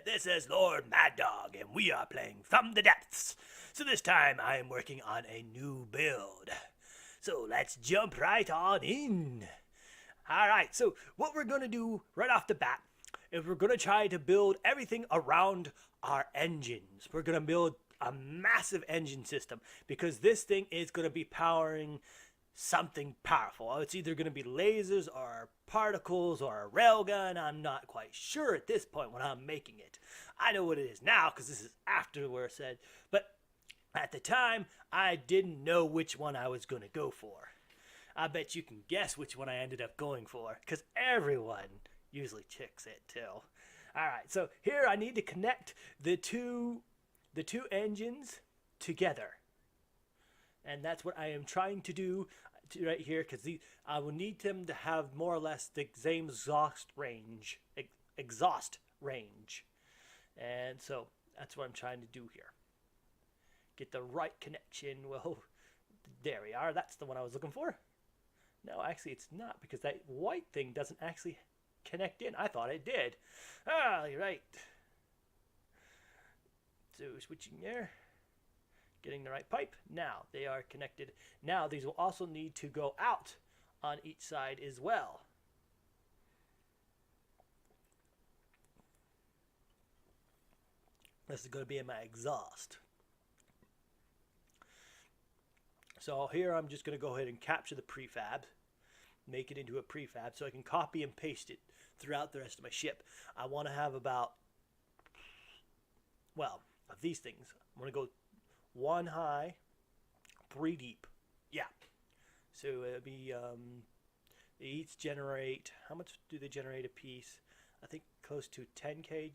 this is Lord Mad Dog, and we are playing From the Depths. So this time I am working on a new build. So let's jump right on in. Alright, so what we're going to do right off the bat is we're going to try to build everything around our engines. We're going to build a massive engine system because this thing is going to be powering something powerful. It's either going to be lasers or particles or a railgun. I'm not quite sure at this point when I'm making it. I know what it is now because this is after where it said, but at the time I didn't know which one I was going to go for. I bet you can guess which one I ended up going for because everyone usually checks it too. Alright, so here I need to connect the two engines together. And that's what I am trying to do right here, because I will need them to have more or less the same exhaust range. And so that's what I'm trying to do here. Get the right connection. Well, there we are. That's the one I was looking for. No, actually it's not, because that white thing doesn't actually connect in. I thought it did. Ah, you're right. So switching there. Getting the right pipe. Now they are connected. Now these will also need to go out on each side as well. This is going to be in my exhaust. So here I'm just going to go ahead and capture the prefab, make it into a prefab so I can copy and paste it throughout the rest of my ship. I want to have about, well, of these things, I'm going to go one high, 3 deep. Yeah. So it'll be, they each generate, how much do they generate a piece? I think close to 10K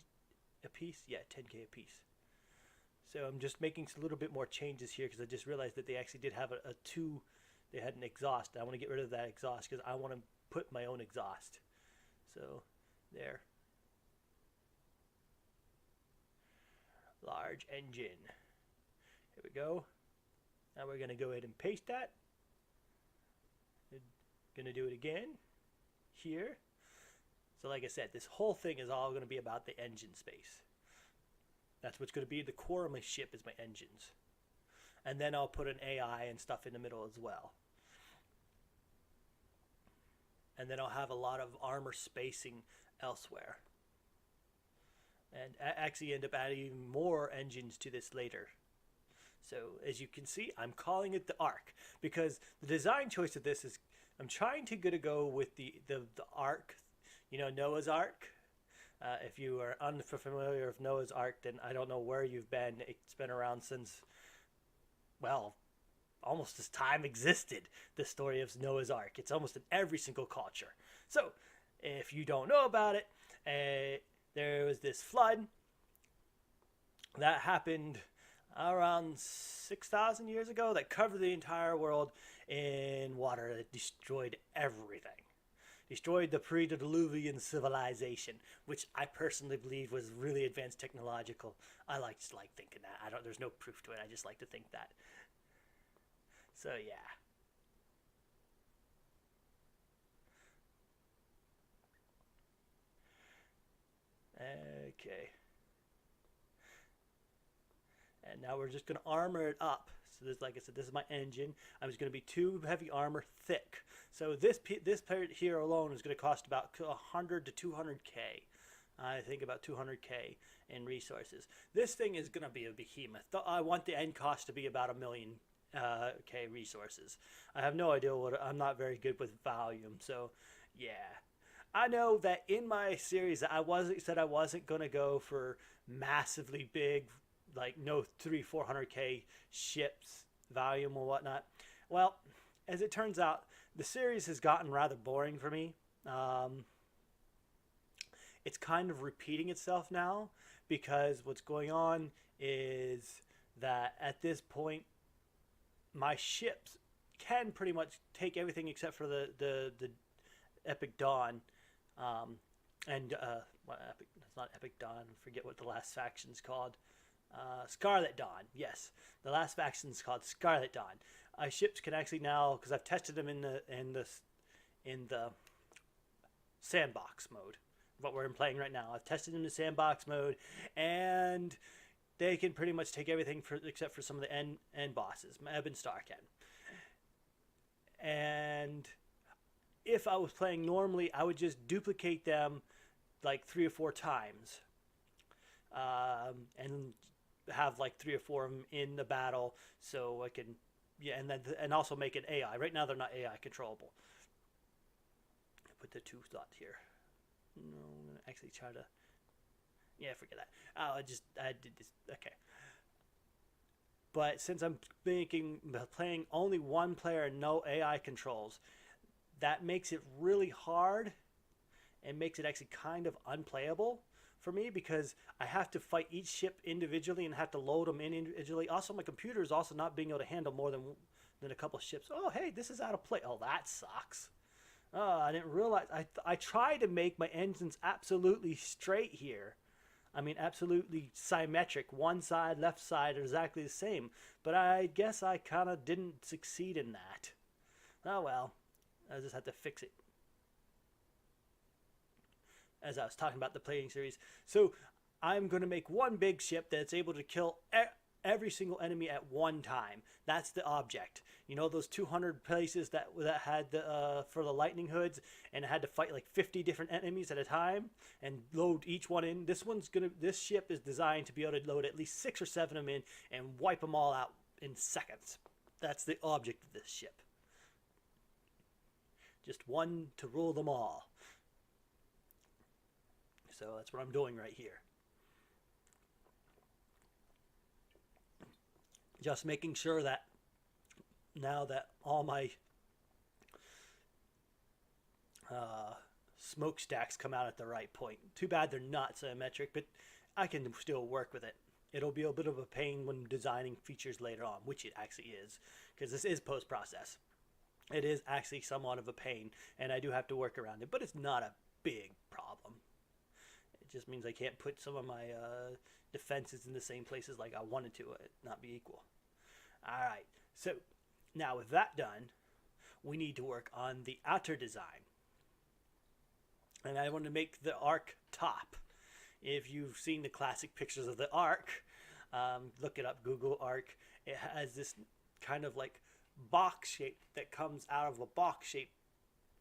a piece. Yeah, 10K a piece. So I'm just making a little bit more changes here because I just realized that they actually did have they had an exhaust. I want to get rid of that exhaust because I want to put my own exhaust. So there. Large engine. Here we go. Now we're going to go ahead and paste that. Going to do it again here. So like I said, this whole thing is all going to be about the engine space. That's what's going to be the core of my ship, is my engines. And then I'll put an AI and stuff in the middle as well. And then I'll have a lot of armor spacing elsewhere. And actually end up adding even more engines to this later. So as you can see, I'm calling it the ARK because the design choice of this is I'm trying to go with the ARK, you know, Noah's Ark. If you are unfamiliar with Noah's Ark, then I don't know where you've been. It's been around since, well, almost as time existed, the story of Noah's Ark. It's almost in every single culture. So if you don't know about it, there was this flood that happened around 6,000 years ago that covered the entire world in water that destroyed everything. Destroyed the pre-diluvian civilization, which I personally believe was really advanced technological. I just like thinking that. There's no proof to it. I just like to think that. So yeah. Okay. And now we're just going to armor it up. So this, like I said, this is my engine. I'm just going to be 2 heavy armor thick. So this part here alone is going to cost about 100 to 200K. I think about 200K in resources. This thing is going to be a behemoth. I want the end cost to be about 1 million K resources. I have no idea I'm not very good with volume. So yeah. I know that in my series I wasn't going to go for massively big, like no 300-400K ships volume or whatnot. Well, as it turns out, the series has gotten rather boring for me. It's kind of repeating itself now because what's going on is that at this point my ships can pretty much take everything except for the Epic Dawn, well, Epic, it's not Epic Dawn, I forget what the last faction's called. Scarlet Dawn, yes, the last faction's called Scarlet Dawn. Ships can actually now, because I've tested them in the sandbox mode. what we're playing right now. I've tested in the sandbox mode, and they can pretty much take everything except for some of the end bosses. Ebb and Star can. And if I was playing normally, I would just duplicate them like 3 or 4 times, and have like 3 or 4 of them in the battle, so I can, yeah, and also make it AI. Right now they're not AI controllable. Put the 2 slots here. No, I'm gonna actually try to. Yeah, forget that. Oh, I did this. Okay. But since I'm playing only one player and no AI controls, that makes it really hard and makes it actually kind of unplayable for me, because I have to fight each ship individually and have to load them in individually. Also, my computer is also not being able to handle more than a couple of ships. Oh, hey, this is out of play. Oh, that sucks. Oh, I didn't realize. I try to make my engines absolutely straight here. I mean, absolutely symmetric. One side, left side are exactly the same. But I guess I kind of didn't succeed in that. Oh well. I just had to fix it. As I was talking about the playing series. So I'm going to make one big ship that's able to kill every single enemy at one time. That's the object. You know those 200 places that had the for the lightning hoods, and it had to fight like 50 different enemies at a time and load each one in. This ship is designed to be able to load at least 6 or 7 of them in and wipe them all out in seconds. That's the object of this ship. Just one to rule them all. So that's what I'm doing right here. Just making sure that now that all my smokestacks come out at the right point. Too bad they're not symmetric, but I can still work with it. It'll be a bit of a pain when designing features later on, which it actually is, because this is post-process. It is actually somewhat of a pain, and I do have to work around it, but it's not a big problem. It just means I can't put some of my defenses in the same places like I wanted to, not be equal. Alright, so now with that done, we need to work on the outer design. And I want to make the ARK top. If you've seen the classic pictures of the ARK, look it up, Google ARK. It has this kind of like box shape that comes out of a box shaped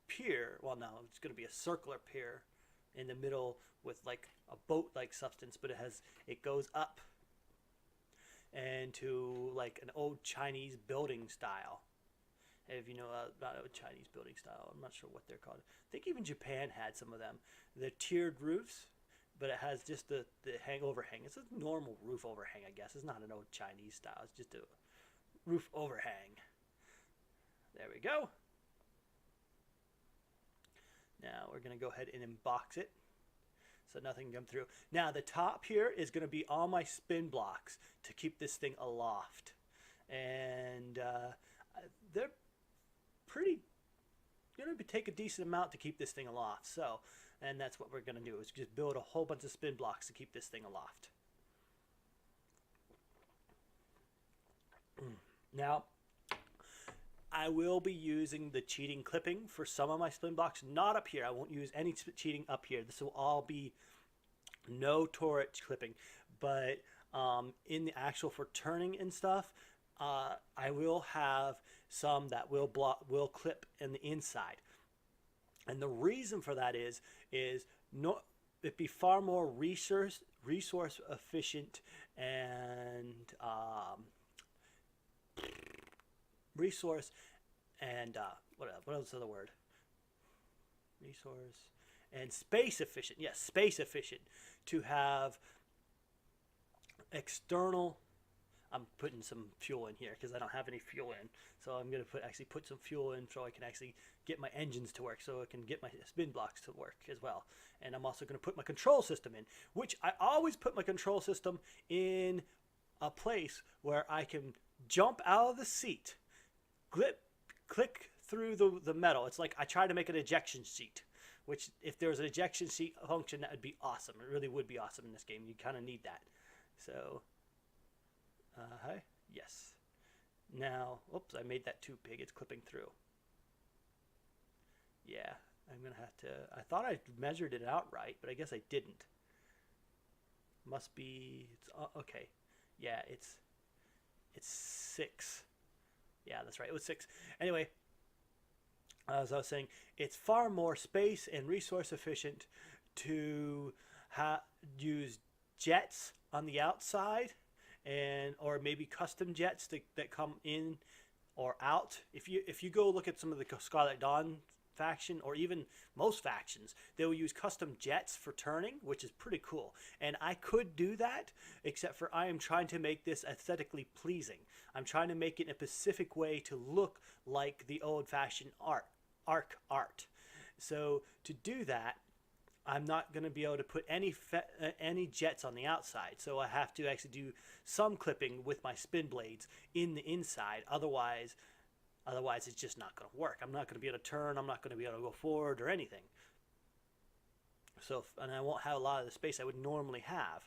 pier. Well, no, it's going to be a circular pier in the middle with like a boat like substance, but it goes up and to like an old Chinese building style. If you know about old Chinese building style, I'm not sure what they're called. I think even Japan had some of them. They're tiered roofs, but it has just the overhang. It's a normal roof overhang, I guess. It's not an old Chinese style. It's just a roof overhang. There we go. Now we're going to go ahead and unbox it so nothing can come through. Now the top here is going to be all my spin blocks to keep this thing aloft. And they're pretty going to take a decent amount to keep this thing aloft. So, and that's what we're going to do, is just build a whole bunch of spin blocks to keep this thing aloft. Now, I will be using the cheating clipping for some of my spin blocks, not up here. I won't use any cheating up here. This will all be no turret clipping, but in the actual for turning and stuff, I will have some that will clip in the inside. And the reason for that is it'd be far more resource efficient and what else is the word? Resource and space efficient. Yes, space efficient to have external. I'm putting some fuel in here because I don't have any fuel in. So I'm going to actually put some fuel in so I can actually get my engines to work, so I can get my spin blocks to work as well. And I'm also going to put my control system in, which I always put my control system in a place where I can jump out of the seat, click through the metal. It's like I try to make an ejection seat, which if there was an ejection seat function, that would be awesome. It really would be awesome in this game. You kind of need that. So... hi. Yes. Now, oops, I made that too big. It's clipping through. Yeah, I'm gonna have to. I thought I measured it out right, but I guess I didn't. Must be. It's okay. Yeah, it's 6. Yeah, that's right. It was 6. Anyway, as I was saying, it's far more space and resource efficient to use jets on the outside, and or maybe custom jets that come in or out. If you go look at some of the Scarlet Dawn faction, or even most factions, they will use custom jets for turning, which is pretty cool. And I could do that, except for I am trying to make this aesthetically pleasing. I'm trying to make it in a specific way to look like the old-fashioned ARK art. So to do that, I'm not going to be able to put any jets on the outside. So I have to actually do some clipping with my spin blades in the inside. Otherwise it's just not going to work. I'm not going to be able to turn. I'm not going to be able to go forward or anything. So, and I won't have a lot of the space I would normally have.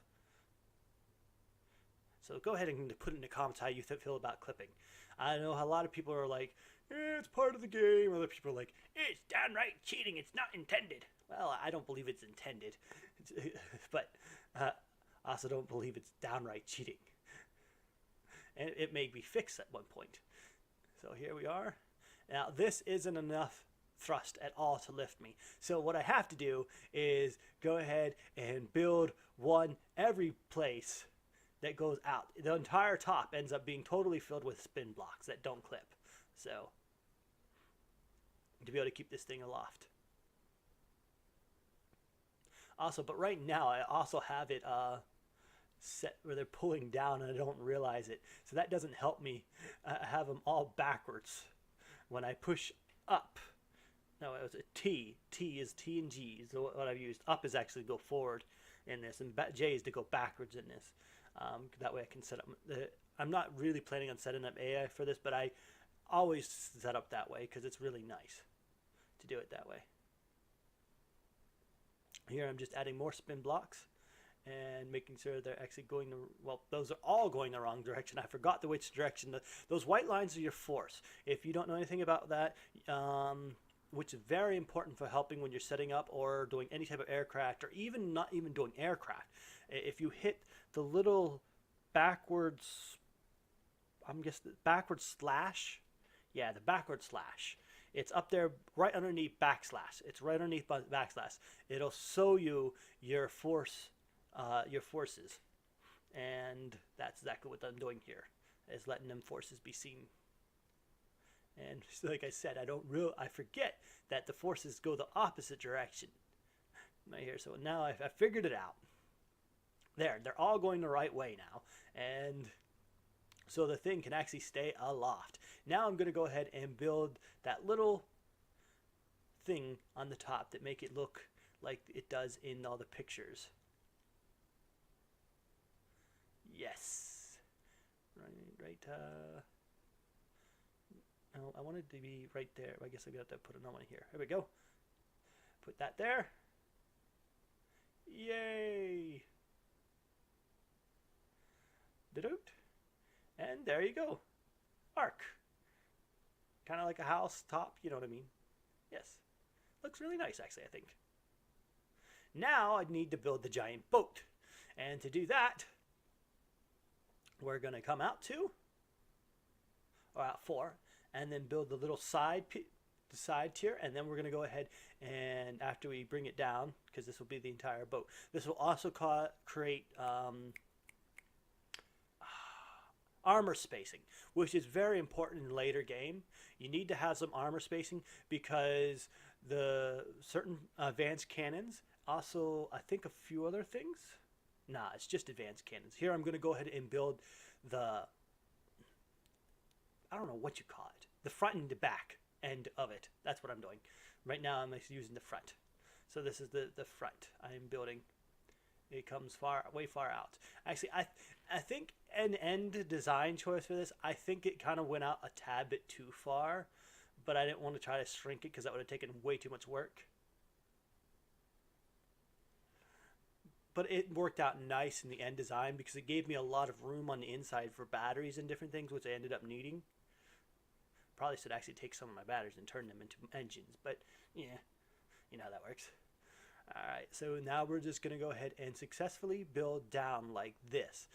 So go ahead and put in the comments how you feel about clipping. I know a lot of people are like, it's part of the game. Other people are like, it's downright cheating. It's not intended. Well, I don't believe it's intended. But I also don't believe it's downright cheating. And it may be fixed at one point. So here we are. Now this isn't enough thrust at all to lift me. So what I have to do is go ahead and build one every place that goes out. The entire top ends up being totally filled with spin blocks that don't clip. So to be able to keep this thing aloft. Also, but right now I also have it set where they're pulling down and I don't realize it. So that doesn't help me. I have them all backwards. When I push up, no, it was a T. T is T and G is what I've used. Up is actually go forward in this, and J is to go backwards in this. That way I can set up. I'm not really planning on setting up AI for this, but I always set up that way because it's really nice to do it that way. Here I'm just adding more spin blocks and making sure they're actually going the, well, those are all going the wrong direction. I forgot which direction. Those white lines are your force. If you don't know anything about that, which is very important for helping when you're setting up or doing any type of aircraft, or even not even doing aircraft. If you hit the little backwards, I'm guessing backwards slash, yeah, the backward slash. It's up there right underneath backslash. It's right underneath backslash. It'll show you your forces, and that's exactly what I'm doing here, is letting them forces be seen. And like I said, I forget that the forces go the opposite direction right here. So now I figured it out. They're all going the right way now, and so the thing can actually stay aloft. Now I'm going to go ahead and build that little thing on the top that make it look like it does in all the pictures. Yes. Right. Oh, I wanted to be right there. I guess I got to put another one here. Here we go. Put that there. Yay. Da-doot. And there you go. ARK. Kind of like a house top, you know what I mean? Yes. Looks really nice, actually, I think. Now I need to build the giant boat. And to do that, we're going to come out 2, or out 4, and then build the little side tier, and then we're going to go ahead and after we bring it down, because this will be the entire boat, this will also create armor spacing, which is very important in later game. You need to have some armor spacing because the certain advanced cannons, also I think a few other things. Nah, it's just advanced cannons. Here I'm going to go ahead and build the, I don't know what you call it, the front and the back end of it. That's what I'm doing. Right now I'm using the front. So this is the front I'm building. It comes way far out. Actually, I think an end design choice for this, I think it kind of went out a tad bit too far, but I didn't want to try to shrink it because that would have taken way too much work. But it worked out nice in the end design because it gave me a lot of room on the inside for batteries and different things, which I ended up needing. Probably should actually take some of my batteries and turn them into engines, but yeah. You know how that works. Alright, so now we're just going to go ahead and successfully build down like this.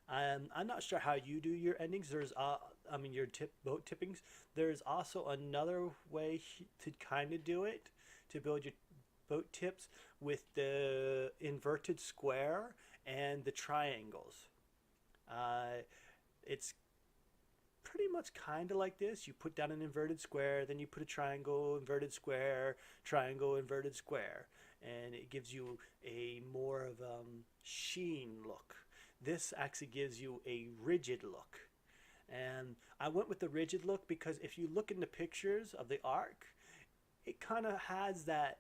I'm not sure how you do your endings. There's, I mean, your boat tippings. There's also another way to kind of do it, to build your boat tips with the inverted square and the triangles. It's pretty much kind of like this. You put down an inverted square, then you put a triangle, inverted square, triangle, inverted square, and it gives you a more of sheen look. This actually gives you a rigid look, and I went with the rigid look because if you look in the pictures of the ARK, it kind of has that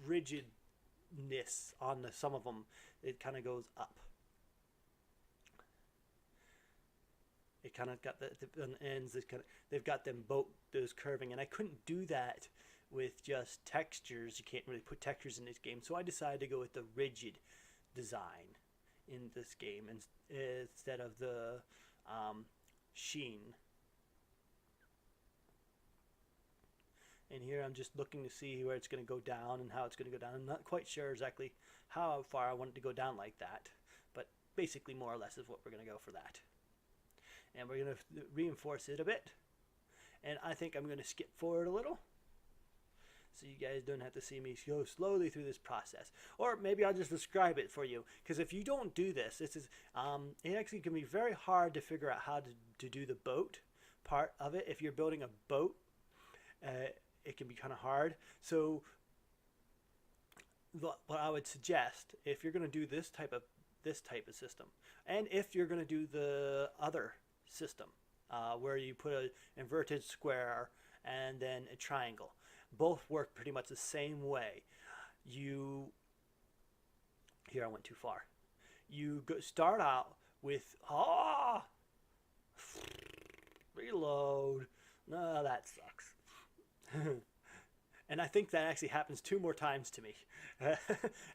rigidness on some of them. It kind of goes up. It kind of got the ends. They've got them those curving, and I couldn't do that with just textures. You can't really put textures in this game, so I decided to go with the rigid design in this game instead of the sheen. And here I'm just looking to see where it's going to go down and how it's going to go down. I'm not quite sure exactly how far I want it to go down like that, but basically more or less is what we're going to go for that. And we're going to reinforce it a bit. And I think I'm going to skip forward a little, so you guys don't have to see me go slowly through this process. Or maybe I'll just describe it for you, because if you don't do this, it actually can be very hard to figure out how to do the boat part of it. If you're building a boat, it can be kind of hard. So what I would suggest, if you're going to do this type of system, and if you're going to do the other system where you put an inverted square and then a triangle, both work pretty much the same way. Here I went too far. You start out with reload. No, that sucks. And I think that actually happens 2 more times to me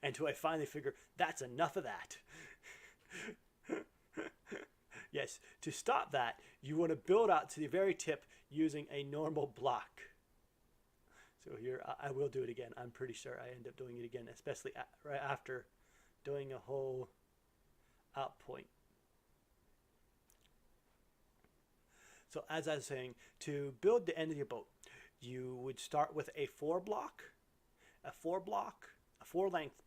until I finally figure that's enough of that. Yes, to stop that, you want to build out to the very tip using a normal block. So here, I will do it again. I'm pretty sure I end up doing it again, especially right after doing a whole out point. So as I was saying, to build the end of your boat, you would start with a 4-length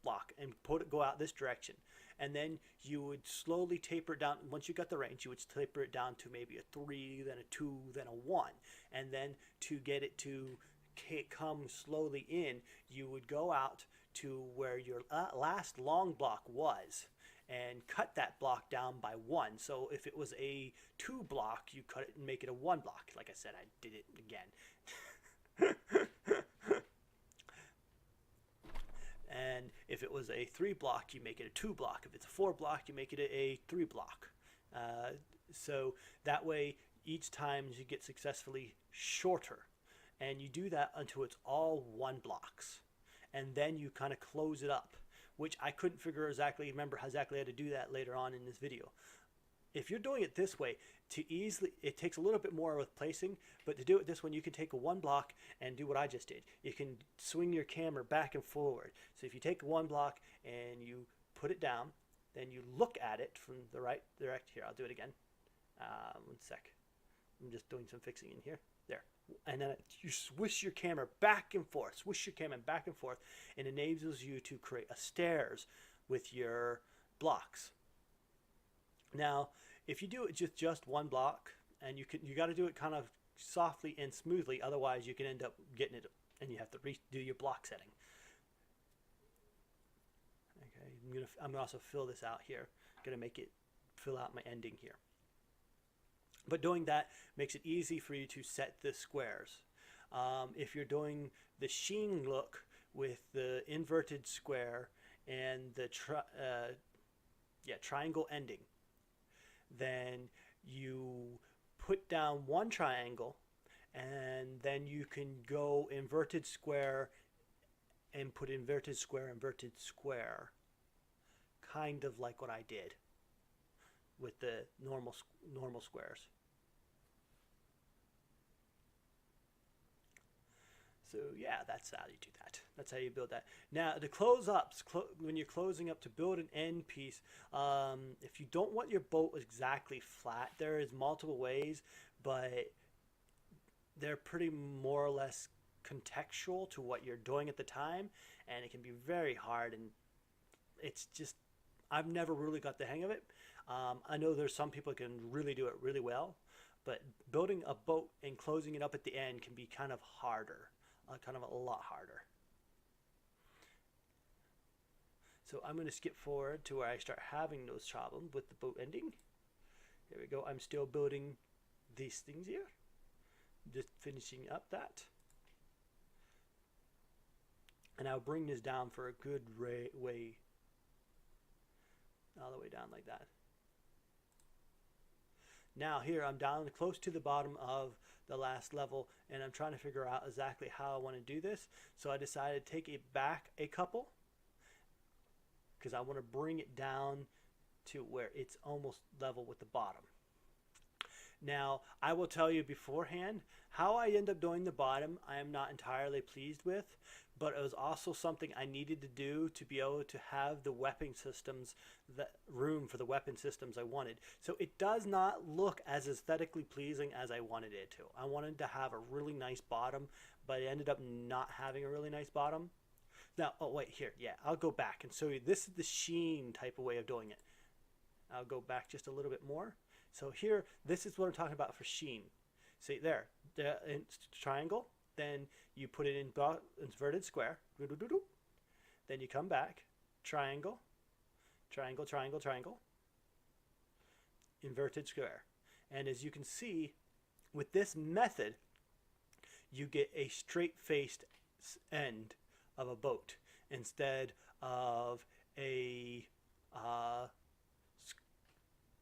block, and go out this direction. And then you would slowly taper it down. Once you got the range, you would taper it down to maybe a 3, then a 2, then a 1. And then to get it to come slowly in, you would go out to where your last long block was and cut that block down by 1. So if it was a 2 block, you cut it and make it a 1 block. Like I said, I did it again. And if it was a 3 block, you make it a 2 block. If it's a 4 block, you make it a 3 block. So that way, each time you get successfully shorter. And you do that until it's all 1 blocks. And then you kind of close it up, which I couldn't remember exactly how to do that later on in this video. If you're doing it this way, it takes a little bit more with placing, but to do it this one, you can take a 1 block and do what I just did. You can swing your camera back and forward. So if you take 1 block and you put it down, then you look at it from the right direction. Here, I'll do it again. 1 sec. I'm just doing some fixing in here. There. And then you swish your camera back and forth. Swish your camera back and forth, and it enables you to create a stairs with your blocks. Now, if you do it just 1 block, and you got to do it kind of softly and smoothly, otherwise you can end up getting it, and you have to redo your block setting. Okay, I'm gonna also fill this out here. I'm gonna make it fill out my ending here. But doing that makes it easy for you to set the squares. If you're doing the sheen look with the inverted square and the triangle ending, then you put down 1 triangle, and then you can go inverted square and put inverted square, kind of like what I did with the normal squares. So yeah, that's how you do that. That's how you build that. Now the close ups, when you're closing up to build an end piece, if you don't want your boat exactly flat, there is multiple ways, but they're pretty more or less contextual to what you're doing at the time, and it can be very hard. And it's just, I've never really got the hang of it. I know there's some people who can really do it really well, but building a boat and closing it up at the end can be kind of harder, kind of a lot harder. So I'm going to skip forward to where I start having those problems with the boat ending. Here we go. I'm still building these things here. Just finishing up that. And I'll bring this down for a good way. All the way down like that. Now here I'm down close to the bottom of the last level, and I'm trying to figure out exactly how I want to do this. So I decided to take it back a couple, because I want to bring it down to where it's almost level with the bottom. Now, I will tell you beforehand, how I end up doing the bottom, I am not entirely pleased with, but it was also something I needed to do to be able to have the weapon systems, the room for the weapon systems I wanted. So it does not look as aesthetically pleasing as I wanted it to. I wanted to have a really nice bottom, but it ended up not having a really nice bottom. Now, oh wait, here, yeah, I'll go back and show you. This is the sheen type of way of doing it. I'll go back just a little bit more. So here, this is what I'm talking about for sheen. See there, the triangle, then you put it in inverted square, then you come back, triangle, triangle, triangle, triangle, inverted square. And as you can see, with this method, you get a straight-faced end of a boat instead of a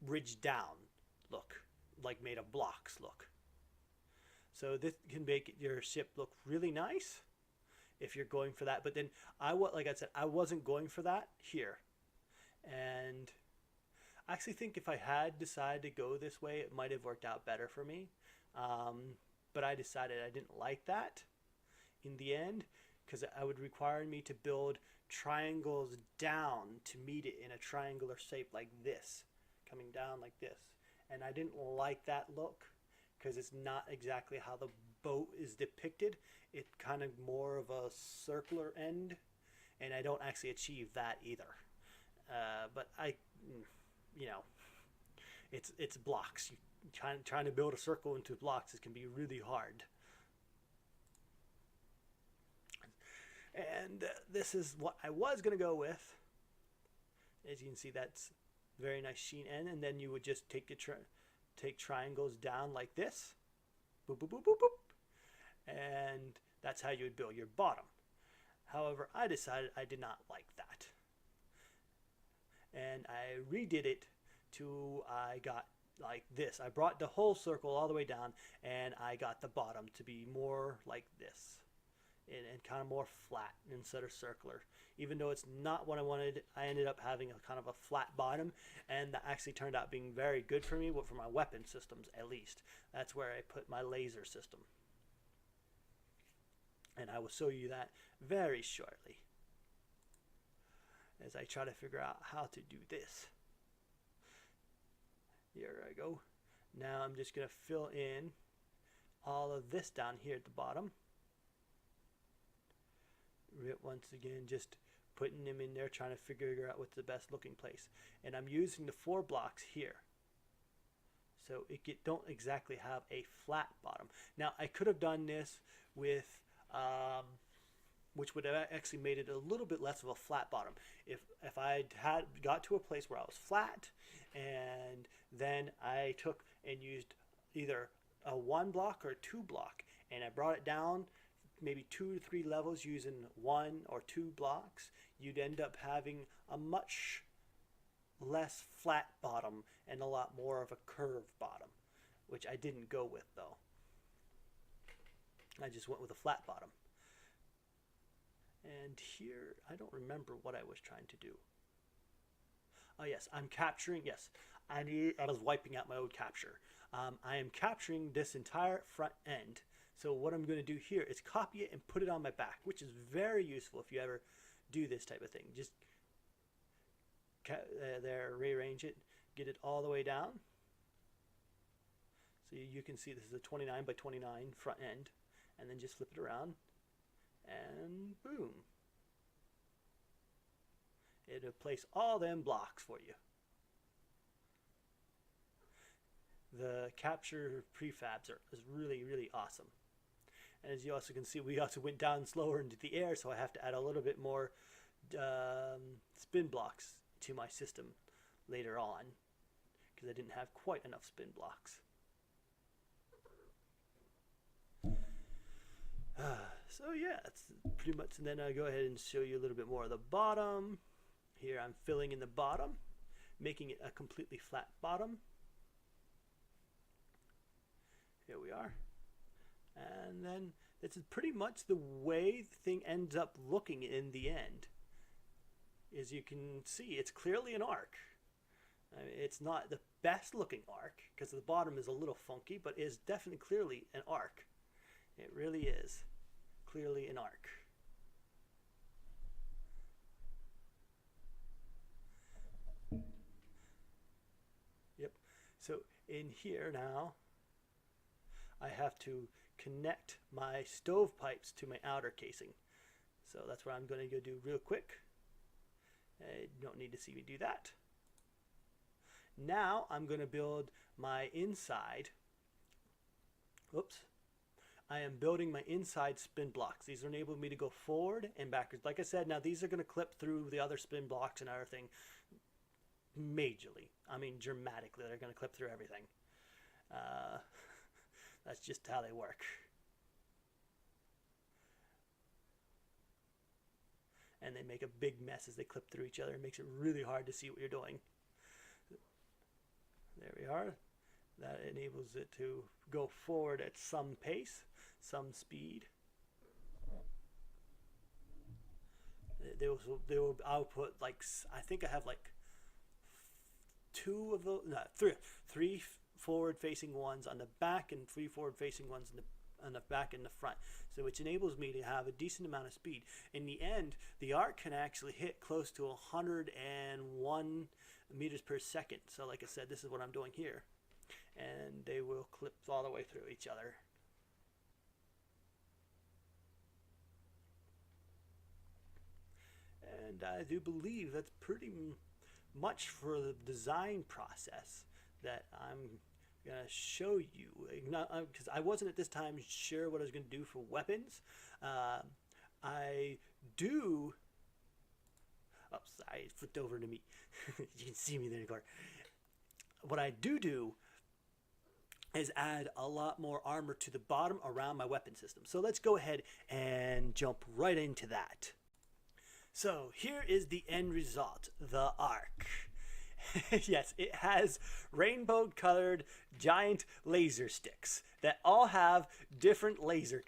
ridged down look, like made of blocks look. So this can make your ship look really nice if you're going for that. But then like I said, I wasn't going for that here. And I actually think if I had decided to go this way, it might have worked out better for me. But I decided I didn't like that in the end, because it would require me to build triangles down to meet it in a triangular shape like this, coming down like this. And I didn't like that look, because it's not exactly how the boat is depicted. It's kind of more of a circular end, and I don't actually achieve that either. But it's blocks. Trying to build a circle into blocks, it can be really hard. And this is what I was going to go with. As you can see, that's very nice sheen end, and then you would just take triangles down like this, boop, boop, boop, boop, boop, and that's how you would build your bottom. However, I decided I did not like that, and I redid it to, I got like this. I brought the whole circle all the way down, and I got the bottom to be more like this, and kind of more flat instead of circular. Even though it's not what I wanted, I ended up having a kind of a flat bottom, and that actually turned out being very good for me, for my weapon systems at least. That's where I put my laser system. And I will show you that very shortly as I try to figure out how to do this. Here I go. Now I'm just going to fill in all of this down here at the bottom. Once again, just putting them in there, trying to figure out what's the best looking place. And I'm using the 4 blocks here, so it don't exactly have a flat bottom. Now I could have done this with which would have actually made it a little bit less of a flat bottom. If I had got to a place where I was flat, and then I took and used either a 1 block or 2 block, and I brought it down maybe 2 to 3 levels using 1 or 2 blocks, you'd end up having a much less flat bottom and a lot more of a curved bottom, which I didn't go with though. I just went with a flat bottom. And here, I don't remember what I was trying to do. Oh yes, I'm capturing, yes, I was wiping out my old capture. I am capturing this entire front end. So what I'm going to do here is copy it and put it on my back, which is very useful if you ever do this type of thing. Just there, rearrange it, get it all the way down. So you can see this is a 29 by 29 front end, and then just flip it around, and boom. It'll place all them blocks for you. The capture prefabs is really, really awesome. And as you also can see, we also went down slower into the air, so I have to add a little bit more spin blocks to my system later on, because I didn't have quite enough spin blocks. So yeah, that's pretty much, and then I'll go ahead and show you a little bit more of the bottom. Here I'm filling in the bottom, making it a completely flat bottom. Here we are. And then this is pretty much the way the thing ends up looking in the end. As you can see, it's clearly an ARK. It's not the best looking ARK because the bottom is a little funky, but is definitely clearly an ARK. It really is clearly an ARK. Yep. So in here now, I have to connect my stovepipes to my outer casing. So that's what I'm going to go do real quick. You don't need to see me do that. Now I'm going to build my inside. Oops. I am building my inside spin blocks. These enable me to go forward and backwards. Like I said, now these are going to clip through the other spin blocks and everything majorly. I mean dramatically. They're going to clip through everything. That's just how they work. And they make a big mess as they clip through each other. It makes it really hard to see what you're doing. There we are. That enables it to go forward at some pace, some speed. They will output like, I think I have like three forward facing ones on the back and 3 forward facing ones on the back and the front, so which enables me to have a decent amount of speed. In the end, the ARK can actually hit close to 101 meters per second. So like I said, this is what I'm doing here, and they will clip all the way through each other. And I do believe that's pretty much for the design process that I'm going to show you, because I wasn't at this time sure what I was going to do for weapons. I do, oh sorry, it flipped over to me. You can see me there in the corner. What I do is add a lot more armor to the bottom around my weapon system. So let's go ahead and jump right into that. So here is the end result, the ARK. Yes, it has rainbow colored giant laser sticks that all have different laser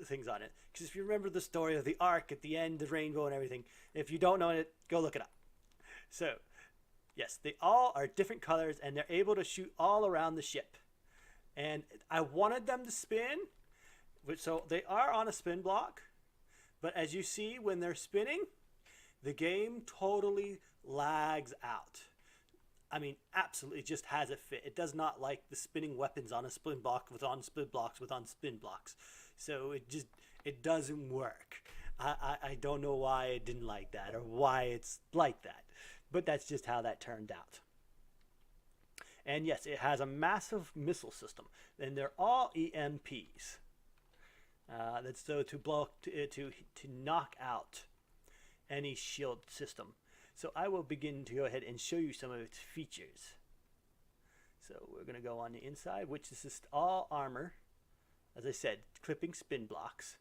things on it. Because if you remember the story of the ARK at the end, the rainbow and everything, if you don't know it, go look it up. So yes, they all are different colors and they're able to shoot all around the ship. And I wanted them to spin, so they are on a spin block. But as you see, when they're spinning, the game totally lags out. I mean, absolutely just has a fit. It does not like the spinning weapons on a spin block with on spin blocks with on spin blocks. So it doesn't work. I don't know why it didn't like that or why it's like that. But that's just how that turned out. And yes, it has a massive missile system. And they're all EMPs. That's so to block to knock out any shield system. So I will begin to go ahead and show you some of its features. So we're going to go on the inside, which is just all armor. As I said, clipping spin blocks.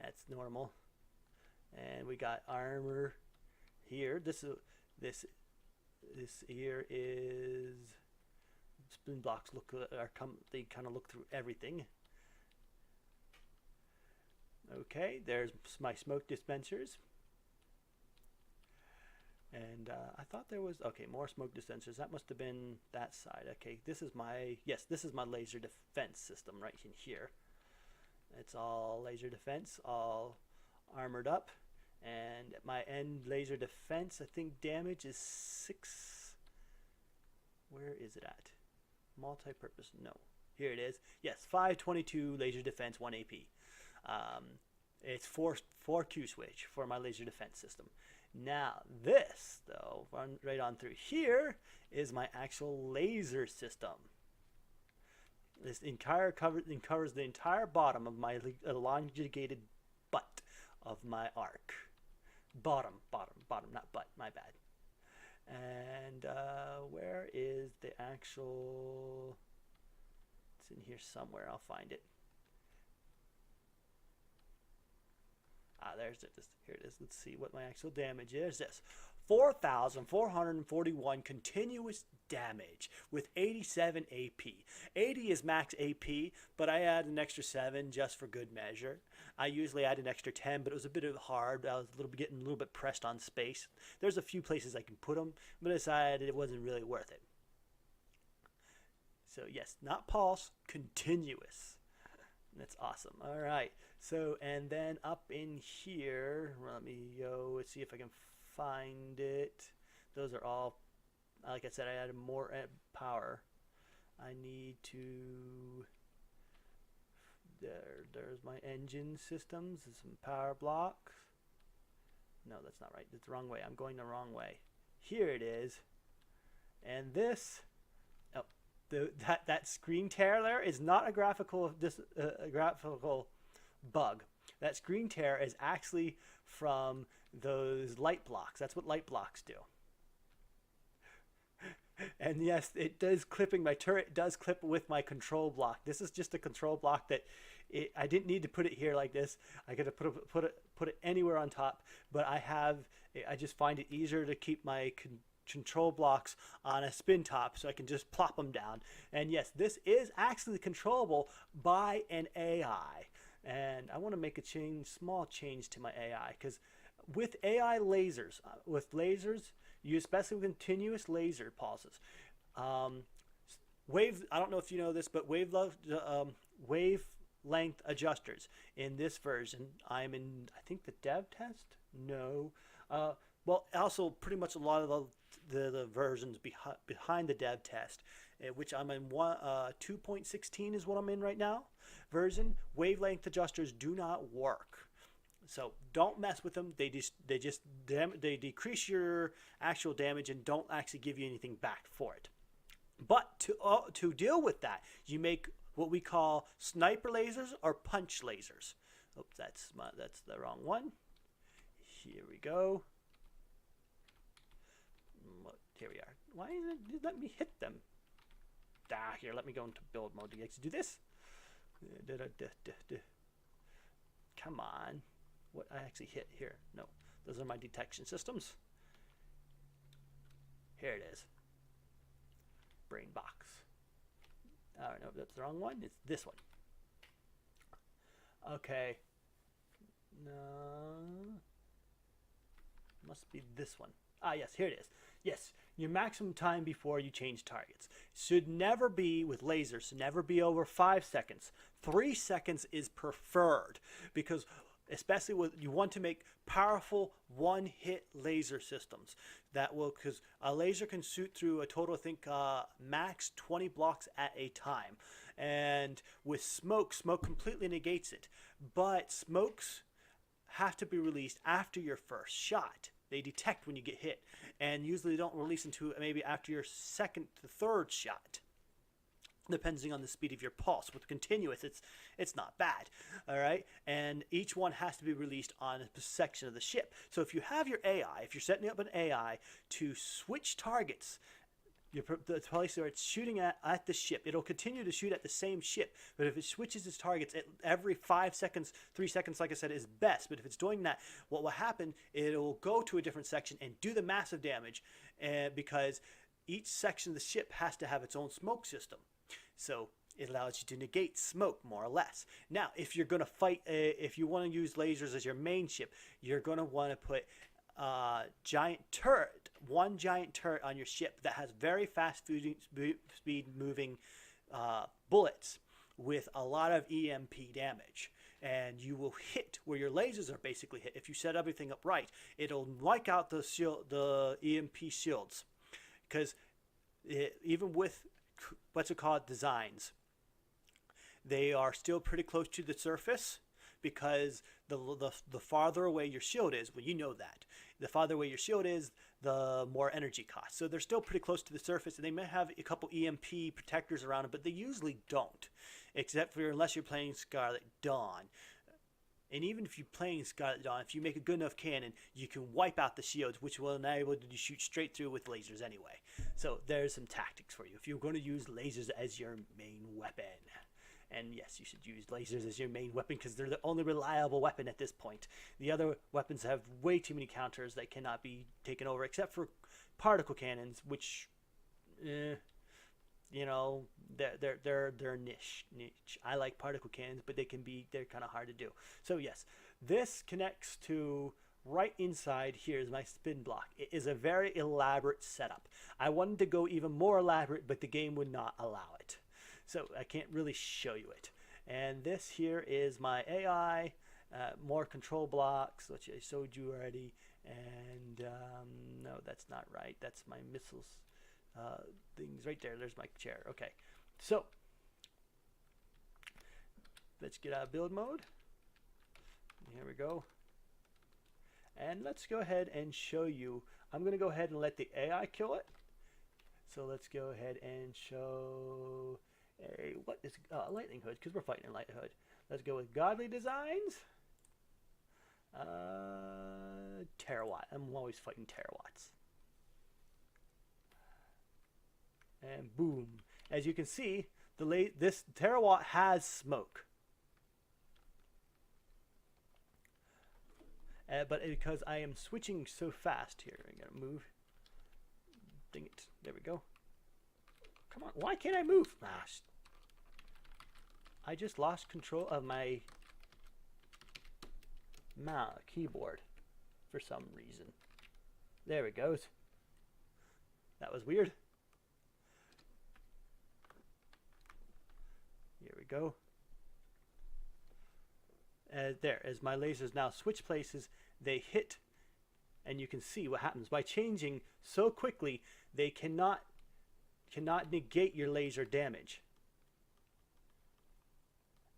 That's normal. And we got armor here. This here is spin blocks. They kind of look through everything. Okay, there's my smoke dispensers. And I thought there was, okay, more smoke dispensers. That must have been that side. Okay, this is my, yes, this is my laser defense system right in here. It's all laser defense, all armored up. And my end laser defense, I think damage is 6. Where is it at? Multi-purpose, no. Here it is. Yes, 522 laser defense, 1 AP. It's 4 Q switch for my laser defense system. Now this, though, right on through here, is my actual laser system. This entire covers the entire bottom of my elongated butt of my ARK. Bottom, not butt, my bad. And where is the actual... It's in here somewhere, I'll find it. There's it. Here it is. Let's see what my actual damage is. This 4,441 continuous damage with 87 AP. 80 is max AP, but I add an extra 7 just for good measure. I usually add an extra 10, but it was a bit hard. I was getting a little bit pressed on space. There's a few places I can put them, but I decided it wasn't really worth it. So yes, not pulse, continuous. That's awesome. All right. So, and then up in here, let me go, let's see if I can find it. Those are all, like I said, I added more power. I need to, there's my engine systems, some power blocks. No, that's not right. That's the wrong way. I'm going the wrong way. Here it is. And this, that screen tear there is not a graphical bug. That screen tear is actually from those light blocks. That's what light blocks do. And yes, it does clipping. My turret does clip with my control block. This is just a control block that I didn't need to put it here like this. I could have put it anywhere on top, but I just find it easier to keep my control blocks on a spin top, so I can just plop them down. And yes, this is actually controllable by an AI. And I want to make a small change to my AI, because with AI lasers, you especially with continuous laser pulses, wave. I don't know if you know this, but wavelength adjusters in this version. I'm in, I think, the dev test. No, well, also pretty much a lot of the versions behind the dev test, which I'm in 2.16 is what I'm in right now. Version wavelength adjusters do not work, so don't mess with them. They decrease your actual damage and don't actually give you anything back for it. But to deal with that, you make what we call sniper lasers or punch lasers. Oops, that's the wrong one. Here we go. Here we are. Why did it let me hit them? Here, let me go into build mode to actually do this. Come on. What I actually hit here? No, those are my detection systems. Here it is. Brain box. Oh, no, that's the wrong one. It's this one. Okay. No. Must be this one. Yes, here it is. Yes, your maximum time before you change targets should never be, with lasers, never be over 5 seconds. 3 seconds is preferred, because especially with, you want to make powerful one-hit laser systems that will, because a laser can shoot through a total, I think, max 20 blocks at a time. And with smoke completely negates it. But smokes have to be released after your first shot. They detect when you get hit, and usually don't release until maybe after your second to third shot, depending on the speed of your pulse. With continuous, it's not bad, all right? And each one has to be released on a section of the ship. So if you have your AI, if you're setting up an AI to switch targets, the place where it's shooting at the ship, it'll continue to shoot at the same ship, but if it switches its targets every 5 seconds, 3 seconds, like I said, is best. But if it's doing that, what will happen, it'll go to a different section and do the massive damage, because each section of the ship has to have its own smoke system. So it allows you to negate smoke, more or less. Now, if you're going to fight, if you want to use lasers as your main ship, you're going to want to put giant turret, one giant turret on your ship that has very fast speed moving bullets with a lot of EMP damage. And you will hit where your lasers are basically hit. If you set everything up right, it'll wipe out the EMP shields. Because even with what's it called, designs, they are still pretty close to the surface, because the farther away your shield is, well, you know that. The farther away your shield is, the more energy costs. So they're still pretty close to the surface, and they may have a couple EMP protectors around them, but they usually don't, except for unless you're playing Scarlet Dawn. And even if you're playing Scarlet Dawn, if you make a good enough cannon, you can wipe out the shields, which will enable you to shoot straight through with lasers anyway. So there's some tactics for you if you're going to use lasers as your main weapon. And yes, you should use lasers as your main weapon because they're the only reliable weapon at this point. The other weapons have way too many counters that cannot be taken over, except for particle cannons, which, you know, they're niche. I like particle cannons, but they're kind of hard to do. So yes, this connects to right inside. Here is my spin block. It is a very elaborate setup. I wanted to go even more elaborate, but the game would not allow it. So I can't really show you it. And this here is my AI, more control blocks, which I showed you already. And no, that's not right. That's my missiles things right there. There's my chair. Okay, so let's get out of build mode. Here we go. And let's go ahead and show you. I'm going to go ahead and let the AI kill it. So let's go ahead and show what is lightning hood, because we're fighting in lightning hood. Let's go with godly designs. Terawatt. I'm always fighting terawatts. And boom. As you can see, this terawatt has smoke. But because I am switching so fast here, I gotta move. Dang it. There we go. Come on. Why can't I move? Gosh. I just lost control of my keyboard for some reason. There it goes. That was weird. Here we go. There, as my lasers now switch places, they hit, and you can see what happens. By changing so quickly, they cannot negate your laser damage.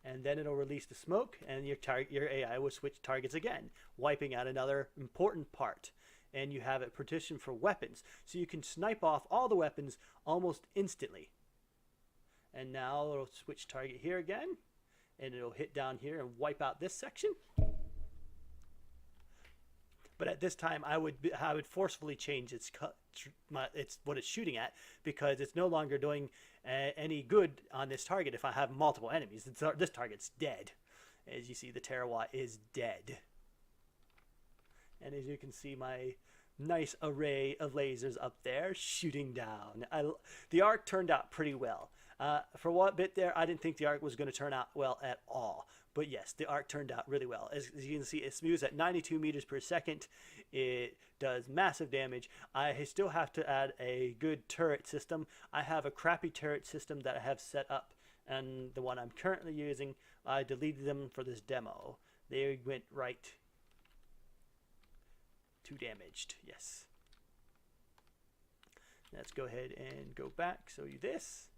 And then it'll release the smoke, and your AI will switch targets again, wiping out another important part. And you have it partitioned for weapons, so you can snipe off all the weapons almost instantly. And now it'll switch target here again, and it'll hit down here and wipe out this section. But at this time, I would forcefully change its what it's shooting at, because it's no longer doing any good on this target if I have multiple enemies. This target's dead. As you see, the terawatt is dead. And as you can see, my nice array of lasers up there shooting down. The ARK turned out pretty well. For one bit there, I didn't think the ARK was going to turn out well at all. But yes, the ARK turned out really well. As you can see, it moves at 92 meters per second. It does massive damage. I still have to add a good turret system. I have a crappy turret system that I have set up, and the one I'm currently using, I deleted them for this demo. They went right to damaged. Yes. Let's go ahead and go back. Show you this.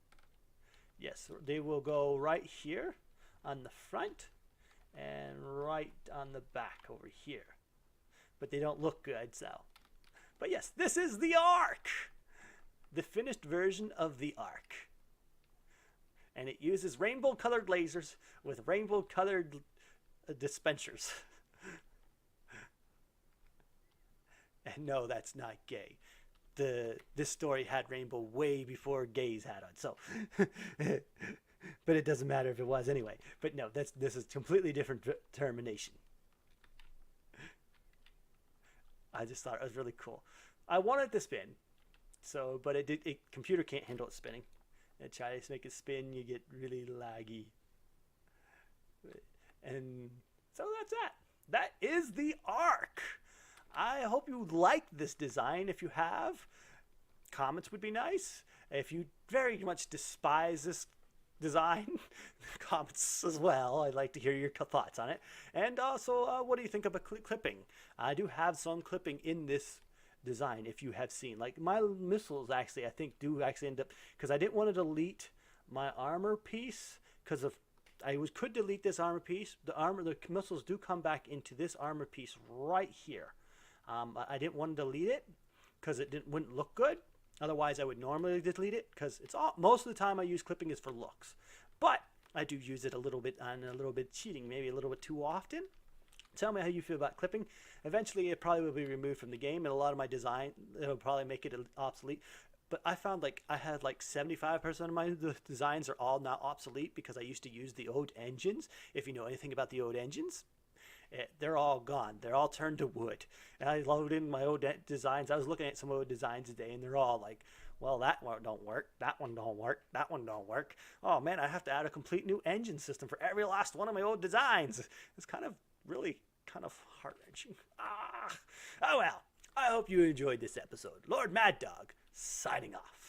Yes, they will go right here on the front and right on the back over here. But they don't look good, so. But yes, this is the ARK! The finished version of the ARK. And it uses rainbow-colored lasers with rainbow-colored dispensers. And no, that's not gay. This story had rainbow way before gays had it, so but it doesn't matter if it was anyway. But no, this is completely different termination. I just thought it was really cool. I wanted to spin, so but computer can't handle it spinning. And try to make it spin, you get really laggy. And so that's that. That is the ARK. I hope you liked this design. If you have, comments would be nice. If you very much despise this design, comments as well. I'd like to hear your thoughts on it. And also, what do you think about clipping? I do have some clipping in this design, if you have seen. Like my missiles actually, I think, do actually end up, because I didn't want to delete my armor piece, because of could delete this armor piece. The missiles do come back into this armor piece right here. I didn't want to delete it because wouldn't look good. Otherwise, I would normally delete it, because most of the time I use clipping is for looks. But I do use it a little bit cheating, maybe a little bit too often. Tell me how you feel about clipping. Eventually, it probably will be removed from the game, and a lot of my design, it'll probably make it obsolete. But I found I had 75% of my designs are all now obsolete, because I used to use the old engines. If you know anything about the old engines, they're all gone. They're all turned to wood. And I loaded in my old designs. I was looking at some old designs today, and they're all like, well, that one don't work. That one don't work. That one don't work. Oh man, I have to add a complete new engine system for every last one of my old designs. It's really kind of heart-wrenching. Oh well, I hope you enjoyed this episode. Lord Mad Dog, signing off.